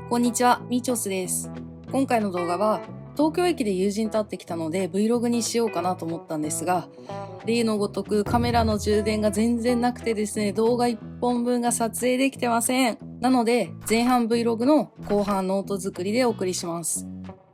こんにちは、みちょすです。今回の動画は東京駅で友人と会ってきたので Vlog にしようかなと思ったんですが、例のごとくカメラの充電が全然なくてですね、動画1本分が撮影できてません。なので前半 Vlog の後半ノート作りでお送りします。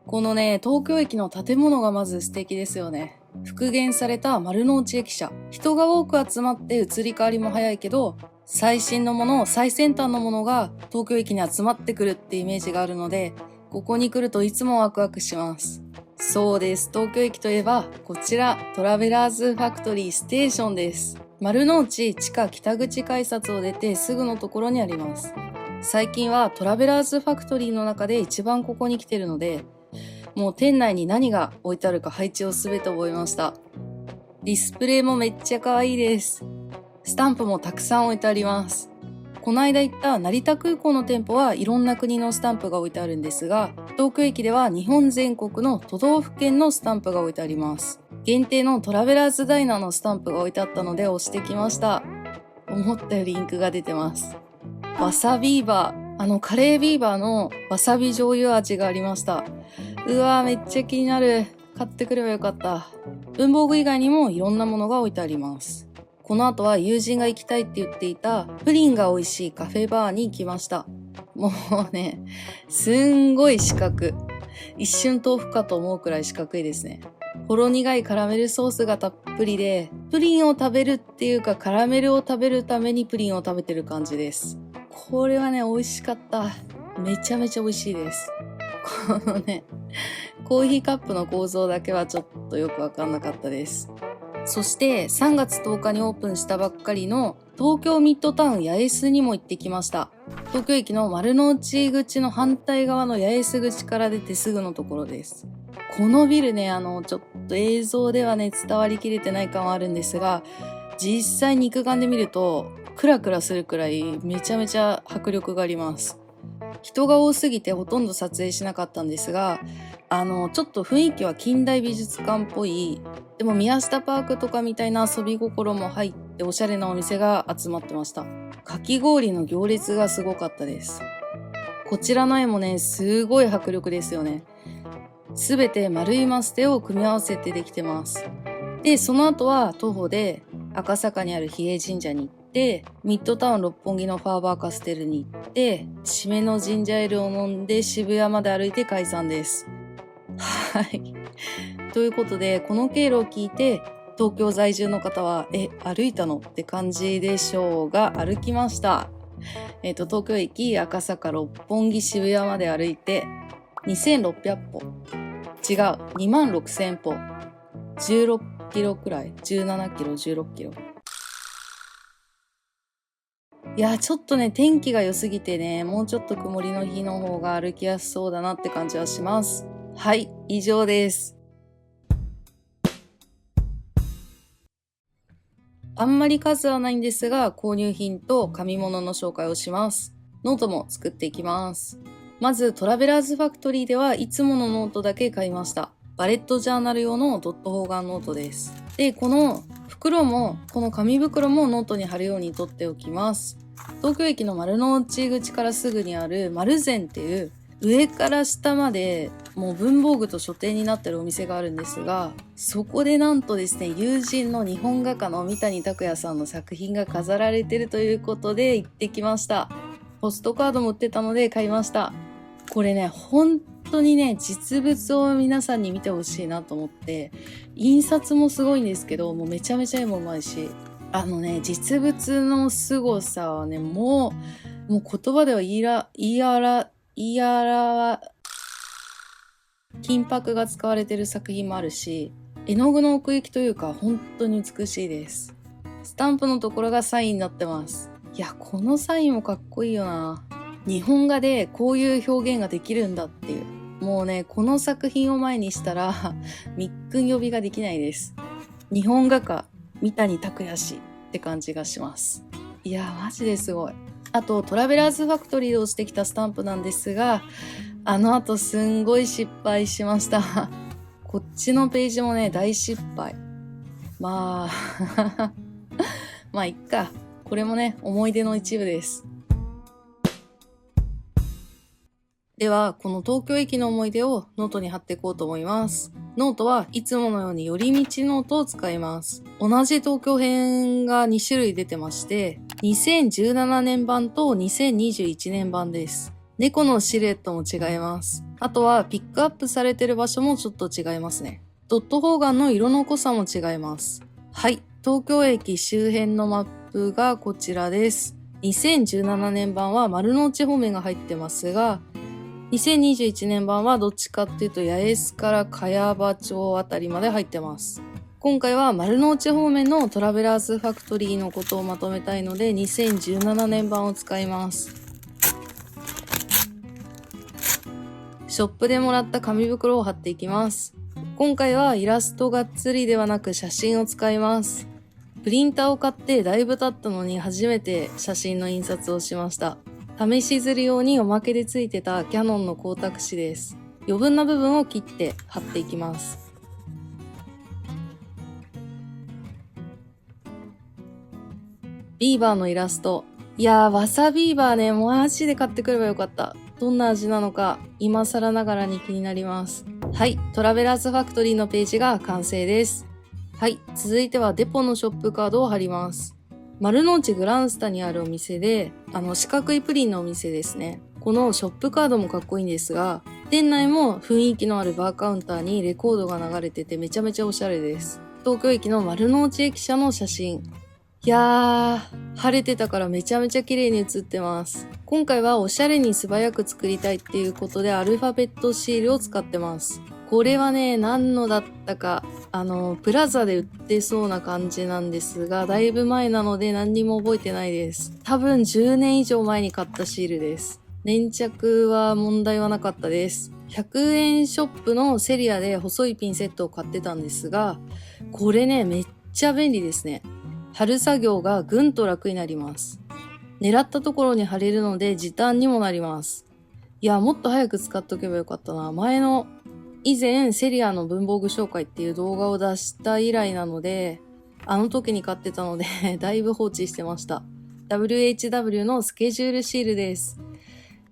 このね、東京駅の建物がまず素敵ですよね。復元された丸の内駅舎。人が多く集まって移り変わりも早いけど、最新のもの、最先端のものが東京駅に集まってくるってイメージがあるので、ここに来るといつもワクワクします。そうです。東京駅といえば、こちら、トラベラーズファクトリーステーションです。丸の内地下北口改札を出てすぐのところにあります。最近はトラベラーズファクトリーの中で一番ここに来てるので、もう店内に何が置いてあるか配置をすべて覚えました。ディスプレイもめっちゃ可愛いです。スタンプもたくさん置いてあります。この間行った成田空港の店舗はいろんな国のスタンプが置いてあるんですが、東京駅では日本全国の都道府県のスタンプが置いてあります。限定のトラベラーズダイナーのスタンプが置いてあったので押してきました。思ったよりインクが出てます。わさビーバー、カレービーバーのわさび醤油味がありました。うわーめっちゃ気になる。買ってくればよかった。文房具以外にもいろんなものが置いてあります。この後は友人が行きたいって言っていたプリンが美味しいカフェバーに行きました。もうね、すんごい四角。一瞬豆腐かと思うくらい四角いですね。ほろ苦いカラメルソースがたっぷりで、プリンを食べるっていうかカラメルを食べるためにプリンを食べてる感じです。これはね、美味しかった。めちゃめちゃ美味しいです。このね、コーヒーカップの構造だけはちょっとよくわかんなかったです。そして3月10日にオープンしたばっかりの東京ミッドタウン八重洲にも行ってきました。東京駅の丸の内口の反対側の八重洲口から出てすぐのところです。このビルね、ちょっと映像ではね、伝わりきれてない感はあるんですが、実際肉眼で見るとクラクラするくらいめちゃめちゃ迫力があります。人が多すぎてほとんど撮影しなかったんですが、ちょっと雰囲気は近代美術館っぽい、でも宮下パークとかみたいな遊び心も入っておしゃれなお店が集まってました。かき氷の行列がすごかったです。こちらの絵もね、すごい迫力ですよね。すべて丸いマステを組み合わせてできてます。で、その後は徒歩で赤坂にある比叡神社に行って、ミッドタウン六本木のファーバーカステルに行って、締めのジンジャーエールを飲んで渋谷まで歩いて解散です。はい。ということで、この経路を聞いて、東京在住の方は、歩いたのって感じでしょうが、歩きました。東京駅赤坂六本木渋谷まで歩いて、2600歩。違う、26000歩。16キロくらい。17キロ、16キロ。いや、ちょっとね、天気が良すぎてね、もうちょっと曇りの日の方が歩きやすそうだなって感じはします。はい、以上です。あんまり数はないんですが、購入品と紙物の紹介をします。ノートも作っていきます。まず、トラベラーズファクトリーではいつものノートだけ買いました。バレットジャーナル用のドット方眼ノートです。で、この袋も、この紙袋もノートに貼るように取っておきます。東京駅の丸の内口からすぐにある丸善っていう上から下までもう文房具と書店になってるお店があるんですが、そこでなんとですね、友人の日本画家の三谷拓也さんの作品が飾られてるということで行ってきました。ポストカードも売ってたので買いました。これね、本当にね、実物を皆さんに見てほしいなと思って、印刷もすごいんですけど、もうめちゃめちゃ絵もうまいし、実物の凄さはね、もう言葉では金箔が使われてる作品もあるし、絵の具の奥行きというか本当に美しいです。スタンプのところがサインになってます。いや、このサインもかっこいいよな。日本画でこういう表現ができるんだっていう。もうね、この作品を前にしたら、みっくん呼びができないです。日本画家、三谷拓也氏って感じがします。いや、マジですごい。あと、トラベラーズファクトリーで押してきたスタンプなんですが、あの後すんごい失敗しました。こっちのページもね、大失敗。まあ、まあ、いっか。これもね、思い出の一部です。では、この東京駅の思い出をノートに貼っていこうと思います。ノートはいつものように寄り道ノートを使います。同じ東京編が2種類出てまして、2017年版と2021年版です。猫のシルエットも違います。あとはピックアップされてる場所もちょっと違いますね。ドット方眼の色の濃さも違います。はい、東京駅周辺のマップがこちらです。2017年版は丸の内方面が入ってますが、2021年版はどっちかっていうと八重洲から茅場町あたりまで入ってます。今回は丸の内方面のトラベラーズファクトリーのことをまとめたいので2017年版を使います。ショップでもらった紙袋を貼っていきます。今回はイラストがっつりではなく写真を使います。プリンターを買ってだいぶ経ったのに初めて写真の印刷をしました。試し刷り用におまけでついてたキヤノンの光沢紙です。余分な部分を切って貼っていきます。ビーバーのイラスト。いやー、わさビーバーね、マジで買ってくればよかった。どんな味なのか、今更ながらに気になります。はい、トラベラーズファクトリーのページが完成です。はい、続いてはデポのショップカードを貼ります。丸の内グランスタにあるお店で、四角いプリンのお店ですね。このショップカードもかっこいいんですが、店内も雰囲気のあるバーカウンターにレコードが流れててめちゃめちゃおしゃれです。東京駅の丸の内駅舎の写真。いやー、晴れてたからめちゃめちゃ綺麗に写ってます。今回はおしゃれに素早く作りたいっていうことでアルファベットシールを使ってます。これはね、何のだったか、プラザで売ってそうな感じなんですが、だいぶ前なので何にも覚えてないです。多分10年以上前に買ったシールです。粘着は問題はなかったです。100円ショップのセリアで細いピンセットを買ってたんですが、これね、めっちゃ便利ですね。貼る作業がぐんと楽になります。狙ったところに貼れるので時短にもなります。いや、もっと早く使っとけばよかったな。以前セリアの文房具紹介っていう動画を出した以来なので、あの時に買ってたのでだいぶ放置してました。WHW のスケジュールシールです。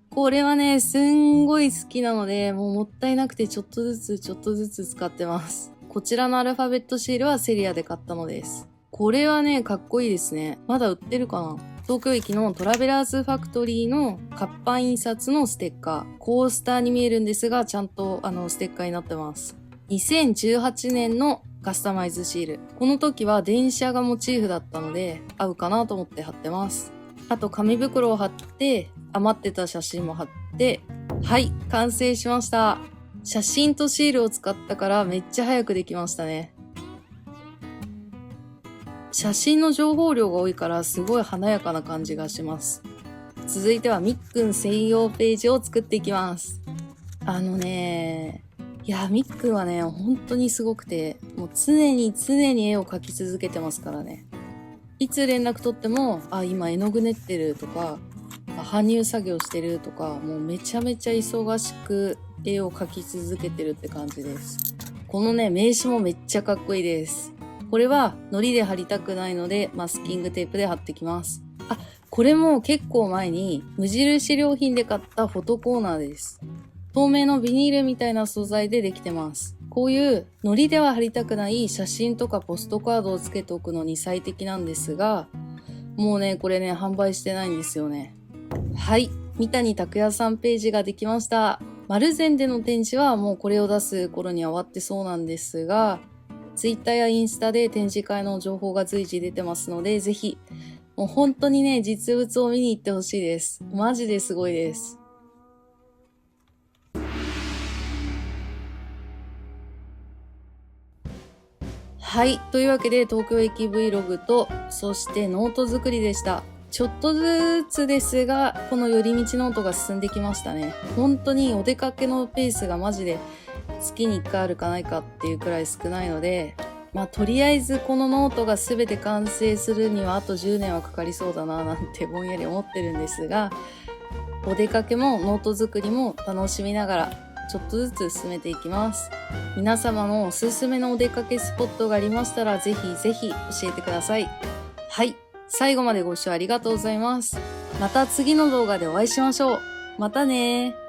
これはね、すんごい好きなので、もうもったいなくてちょっとずつ使ってます。こちらのアルファベットシールはセリアで買ったのです。これはね、かっこいいですね。まだ売ってるかな？東京駅のトラベラーズファクトリーの活版印刷のステッカー。コースターに見えるんですが、ちゃんとステッカーになってます。2018年のカスタマイズシール。この時は電車がモチーフだったので、合うかなと思って貼ってます。あと紙袋を貼って、余ってた写真も貼って、はい、完成しました。写真とシールを使ったからめっちゃ早くできましたね。写真の情報量が多いからすごい華やかな感じがします。続いてはみっくん専用ページを作っていきます。みっくんはね、本当にすごくて、もう常に絵を描き続けてますからね。いつ連絡取っても、今絵の具練ってるとか、搬入作業してるとか、もうめちゃめちゃ忙しく絵を描き続けてるって感じです。このね、名刺もめっちゃかっこいいです。これは糊で貼りたくないのでマスキングテープで貼ってきます。これも結構前に無印良品で買ったフォトコーナーです。透明のビニールみたいな素材でできてます。こういう糊では貼りたくない写真とかポストカードをつけておくのに最適なんですが、もうね、これね、販売してないんですよね。はい、三谷拓也さんページができました。丸善での展示はもうこれを出す頃には終わってそうなんですが、ツイッターやインスタで展示会の情報が随時出てますので、ぜひ、もう本当にね、実物を見に行ってほしいです。マジですごいです。はい。というわけで、東京駅 Vlog と、そしてノート作りでした。ちょっとずつですが、この寄り道ノートが進んできましたね。本当にお出かけのペースがマジで月に1回あるかないかっていうくらい少ないので、とりあえずこのノートが全て完成するにはあと10年はかかりそうだななんてぼんやり思ってるんですが、お出かけもノート作りも楽しみながらちょっとずつ進めていきます。皆様のおすすめのお出かけスポットがありましたらぜひぜひ教えてください。はい。最後までご視聴ありがとうございます。また次の動画でお会いしましょう。またねー。